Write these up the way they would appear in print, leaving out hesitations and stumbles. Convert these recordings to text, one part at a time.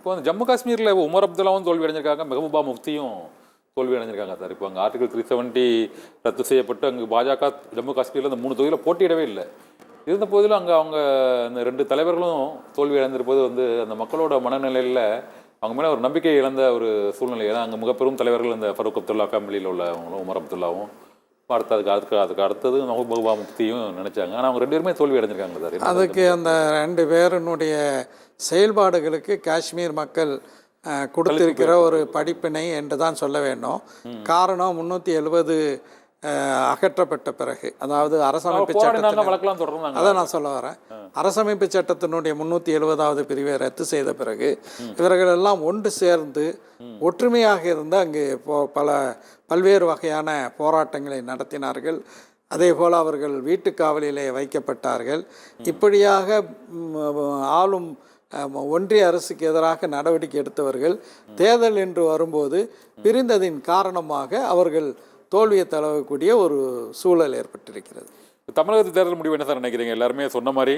இப்போ வந்து ஜம்மு காஷ்மீரில் உமர் அப்துல்லாவும் தோல்வி அடைஞ்சிருக்காங்க, மெஹபூபா முஃப்தியும் தோல்வி அடைஞ்சிருக்காங்க சார். இப்போ அங்கே ஆர்டிகல் 370 ரத்து செய்யப்பட்டு அங்கே பாஜக ஜம்மு காஷ்மீரில் அந்த 3 தொகுதியில் போட்டியிடவே இல்லை. இருந்த போதிலும் அங்கே அவங்க அந்த 2 தலைவர்களும் தோல்வி அடைந்திருப்பது வந்து அந்த மக்களோட மனநிலையில் அவங்க மேலே ஒரு நம்பிக்கை இழந்த ஒரு சூழ்நிலை. ஏன்னா அங்கே மிகப்பெரும் தலைவர்கள் அந்த ஃபரூக் அப்துல்லா ஃபேமிலியில் உள்ளவங்களும் உமர் அப்துல்லாவும் அதுக்கு அடுத்தது மெஹபூபா முஃப்தியும் நினைச்சாங்க. ஆனால் அவங்க 2 பேருமே தோல்வி அடைஞ்சிருக்காங்க சார். அதுக்கு அந்த 2 பேருனுடைய செயல்பாடுகளுக்கு காஷ்மீர் மக்கள் கொடுத்திருக்கிற ஒரு படிப்பினை என்று தான் சொல்ல வேண்டும். காரணம் 370 அகற்றப்பட்ட பிறகு, அதாவது அரசமைப்பு சட்டத்தின், அதை நான் சொல்ல வரேன், அரசமைப்பு சட்டத்தினுடைய 370வது பிரிவை ரத்து செய்த பிறகு இவர்கள் எல்லாம் ஒன்று சேர்ந்து ஒற்றுமையாக இருந்து அங்கு பல்வேறு வகையான போராட்டங்களை நடத்தினார்கள். அதே போல் அவர்கள் வீட்டுக்காவலிலே வைக்கப்பட்டார்கள். இப்படியாக ஆளும் ஒன்றிய அரசுக்கு எதிராக நடவடிக்கை எடுத்தவர்கள் தேர்தல் என்று வரும்போது பிரிந்ததின் காரணமாக அவர்கள் தோல்வியை தழுவக்கூடிய ஒரு சூழல் ஏற்பட்டிருக்கிறது. தமிழகத்து தேர்தல் முடிவு என்ன சார் நினைக்கிறீங்க? எல்லாருமே சொன்ன மாதிரி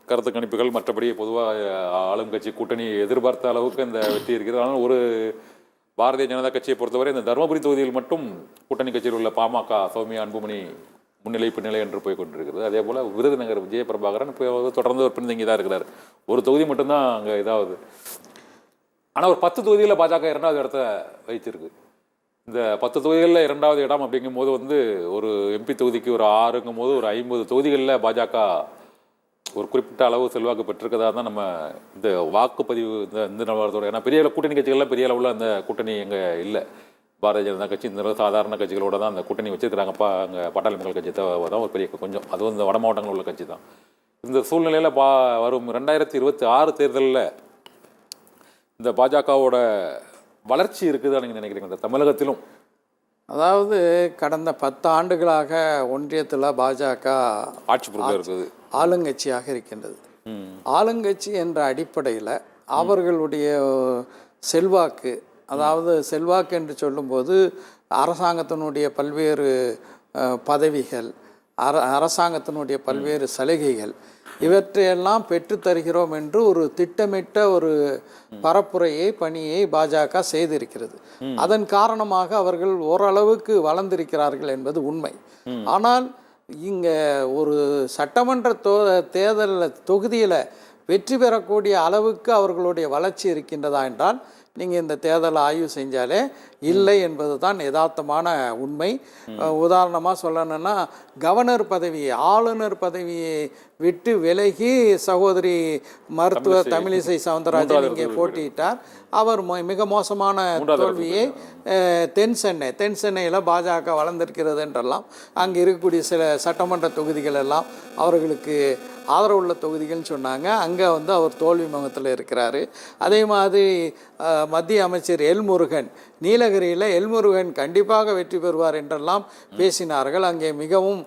கருத்து கணிப்புகள் மற்றபடி பொதுவாக ஆளும் கட்சி கூட்டணி எதிர்பார்த்த அளவுக்கு இந்த வெற்றி இருக்கிறது. ஆனால் ஒரு பாரதிய ஜனதா கட்சியை பொறுத்தவரை இந்த தருமபுரி தொகுதியில் மட்டும் கூட்டணி கட்சியில் உள்ள பாமக சௌமியா அன்புமணி முன்னிலை பின்னிலை என்று போய் கொண்டிருக்கிறது. அதே போல் விருதுநகர் விஜய பிரபாகரன் இப்போ தொடர்ந்து ஒரு பின்தங்கி தான் இருக்கிறார். ஒரு தொகுதி மட்டும்தான் அங்கே இதாவது. ஆனால் ஒரு 10 தொகுதியில் பாஜக 2வது இடத்த வைத்திருக்கு. இந்த 10 தொகுதிகளில் 2வது இடம் அப்படிங்கும் போது வந்து ஒரு எம்பி தொகுதிக்கு ஒரு 6ங்கும் போது ஒரு 50 தொகுதிகளில் பாஜக ஒரு குறிப்பிட்ட அளவு செல்வாக்கு பெற்றிருக்கதா தான் நம்ம இந்த வாக்குப்பதிவு இந்த நிலவரத்தோட. ஏன்னா பெரிய கூட்டணி கட்சிகள்லாம் பெரிய அளவில் அந்த கூட்டணி எங்கே இல்லை. பாரதிய ஜனதா கட்சி இந்த சாதாரண கட்சிகளோட தான் அந்த கூட்டணி வச்சிருக்கிறாங்கப்பா. அங்கே பாட்டாளி மக்கள் கட்சி தான் ஒரு பெரிய கொஞ்சம், அதுவும் இந்த வட மாவட்டங்களில் உள்ள கட்சி தான். இந்த சூழ்நிலையில் வரும் 2026 தேர்தலில் இந்த பாஜகவோட வளர்ச்சி இருக்குதுன்னு நீங்கள் நினைக்கிறீங்க இந்த தமிழகத்திலும்? அதாவது கடந்த 10 ஆண்டுகளாக ஒன்றியத்தில் பாஜக ஆட்சி பொறுப்பில் இருக்குது, ஆளுங்கட்சியாக இருக்கின்றது. ஆளுங்கட்சி என்ற அடிப்படையில் அவர்களுடைய செல்வாக்கு, அதாவது செல்வாக்கு என்று சொல்லும்போது அரசாங்கத்தினுடைய பல்வேறு பதவிகள், அரசாங்கத்தினுடைய பல்வேறு சலுகைகள், இவற்றையெல்லாம் பெற்றுத்தருகிறோம் என்று ஒரு திட்டமிட்ட ஒரு பரப்புரையை பணியை பாஜக செய்திருக்கிறது. அதன் காரணமாக அவர்கள் ஓரளவுக்கு வளர்ந்திருக்கிறார்கள் என்பது உண்மை. ஆனால் இங்கே ஒரு சட்டமன்ற தேர்தலில் தொகுதியில் வெற்றி பெறக்கூடிய அளவுக்கு அவர்களுடைய வளர்ச்சி இருக்கின்றதா என்றால் நீங்கள் இந்த தேர்தலை ஆய்வு செஞ்சாலே இல்லை என்பது தான் யதார்த்தமான உண்மை. உதாரணமாக சொல்லணும்னா கவர்னர் பதவி, ஆளுநர் பதவியை விட்டு விலகி சகோதரி மருத்துவர் தமிழிசை சவுந்தரராஜன் இங்கே போட்டியிட்டார். அவர் மிக மோசமான தோல்வியை தென் சென்னையில் பாஜக வளர்ந்திருக்கிறது என்றெல்லாம் அங்கே இருக்கக்கூடிய சில சட்டமன்ற தொகுதிகள் எல்லாம் அவர்களுக்கு ஆதரவுள்ள தொகுதிகள்னு சொன்னாங்க. அங்கே வந்து அவர் தோல்வி முகத்தில் இருக்கிறாரு. அதே மாதிரி மத்திய அமைச்சர் எல்முருகன், நீலகிரியில் எல்முருகன் கண்டிப்பாக வெற்றி பெறுவார் என்றெல்லாம் பேசினார்கள். அங்கே மிகவும்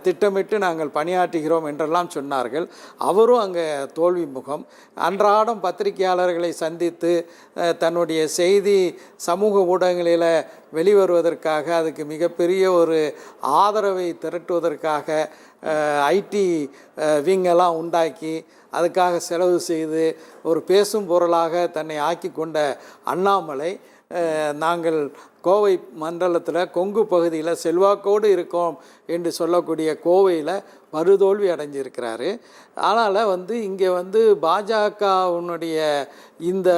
திட்டமிட்டு நாங்கள் பணியாற்றுகிறோம் என்றெல்லாம் சொன்னார்கள். அவரும் அங்கே தோல்வி முகம். அன்றாடம் பத்திரிகையாளர்களை சந்தித்து தன்னுடைய செய்தி சமூக ஊடகங்களில் வெளிவருவதற்காக, அதுக்கு மிகப்பெரிய ஒரு ஆதரவை திரட்டுவதற்காக ஐடி விங்கெல்லாம் உண்டாக்கி அதுக்காக செலவு செய்து ஒரு பேசும் பொருளாக தன்னை ஆக்கி கொண்ட அண்ணாமலை நாங்கள் கோவை மண்டலத்தில் கொங்கு பகுதியில் செல்வாக்கோடு இருக்கோம் என்று சொல்லக்கூடிய கோவையில் மறுதோல்வி அடைஞ்சிருக்கிறாரு. அதனால் வந்து இங்கே வந்து பாஜகவுடைய இந்த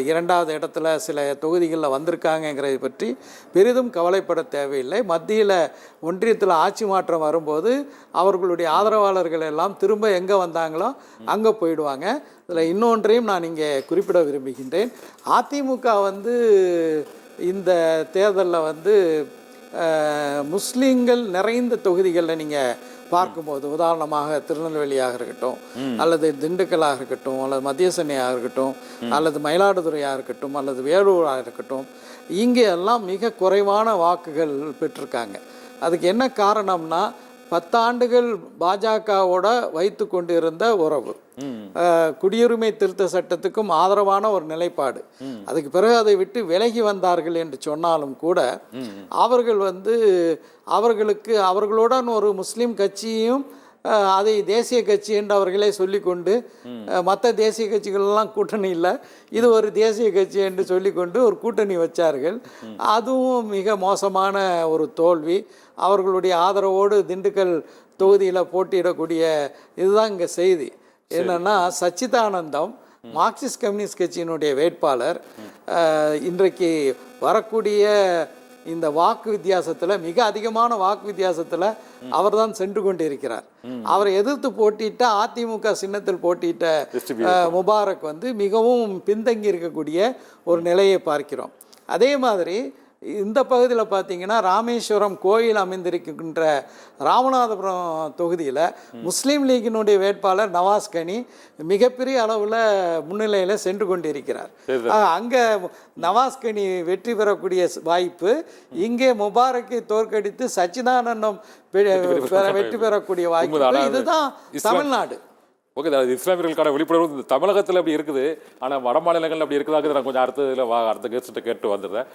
2வது இடத்துல சில தொகுதிகளில் வந்திருக்காங்கங்கிறதை பற்றி பெரிதும் கவலைப்பட தேவையில்லை. மத்தியில் ஒன்றியத்தில் ஆட்சி மாற்றம் வரும்போது அவர்களுடைய ஆதரவாளர்கள் எல்லாம் திரும்ப எங்கே வந்தாங்களோ அங்கே போயிடுவாங்க. இதில் இன்னொன்றையும் நான் இங்கே குறிப்பிட விரும்புகின்றேன். அதிமுக வந்து இந்த தேர்தலில் வந்து முஸ்லீம்கள் நிறைந்த தொகுதிகளில் நீங்கள் பார்க்கும்போது, உதாரணமாக திருநெல்வேலியாக இருக்கட்டும், அல்லது திண்டுக்கலாக இருக்கட்டும், அல்லது மத்திய சென்னையாக இருக்கட்டும், அல்லது மயிலாடுதுறையாக இருக்கட்டும், அல்லது வேலூராக இருக்கட்டும், இங்கே எல்லாம் மிக குறைவான வாக்குகள் பெற்றிருக்காங்க. அதுக்கு என்ன காரணம்னா 10 ஆண்டுகள் பாஜகவோட வைத்து கொண்டு இருந்த உறவு, குடியுரிமை திருத்த சட்டத்துக்கும் ஆதரவான ஒரு நிலைப்பாடு. அதுக்கு பிறகு அதை விட்டு விலகி வந்தார்கள் என்று சொன்னாலும் கூட அவர்கள் வந்து அவர்களுக்கு அவர்களுடன் ஒரு முஸ்லீம் கட்சியும் அதை தேசிய கட்சி என்று அவர்களே சொல்லிக்கொண்டு மற்ற தேசிய கட்சிகளெல்லாம் கூட்டணி இல்லை, இது ஒரு தேசிய கட்சி என்று சொல்லிக்கொண்டு ஒரு கூட்டணி வச்சார்கள். அதுவும் மிக மோசமான ஒரு தோல்வி. அவர்களுடைய ஆதரவோடு திண்டுக்கல் தொகுதியில் போட்டியிடக்கூடிய இதுதான் இங்கே செய்தி. என்னென்னா சச்சிதானந்தம் மார்க்சிஸ்ட் கம்யூனிஸ்ட் கட்சியினுடைய வேட்பாளர் இன்றைக்கு வரக்கூடிய இந்த வாக்கு வித்தியாசத்தில், மிக அதிகமான வாக்கு வித்தியாசத்தில் அவர் தான் சென்று கொண்டு இருக்கிறார். அவரை எதிர்த்து போட்டியிட்ட அதிமுக சின்னத்தில் போட்டியிட்ட முபாரக் வந்து மிகவும் பின்தங்கி இருக்கக்கூடிய ஒரு நிலையை பார்க்கிறோம். அதே மாதிரி இந்த பகுதியில் பார்த்தீங்கன்னா ராமேஸ்வரம் கோயில் அமைந்திருக்கின்ற ராமநாதபுரம் தொகுதியில் முஸ்லீம் லீக்கினுடைய வேட்பாளர் நவாஸ் கனி மிகப்பெரிய அளவில் முன்னிலையில் சென்று கொண்டிருக்கிறார். அங்கே நவாஸ் கனி வெற்றி பெறக்கூடிய வாய்ப்பு, இங்கே முபாரக்கை தோற்கடித்து சச்சிதானந்தம் வெற்றி பெறக்கூடிய வாய்ப்பு. இதுதான் தமிழ்நாடு. ஓகே, அது இஸ்லாமியர்களுக்கான விழிப்புணர்வு தமிழகத்தில் அப்படி இருக்குது. ஆனால் வட மாநிலங்கள் அப்படி இருக்குதாங்கிறது நான் கொஞ்சம் அடுத்த கெஸ்ட்டை கேட்டு வந்துடுறேன்.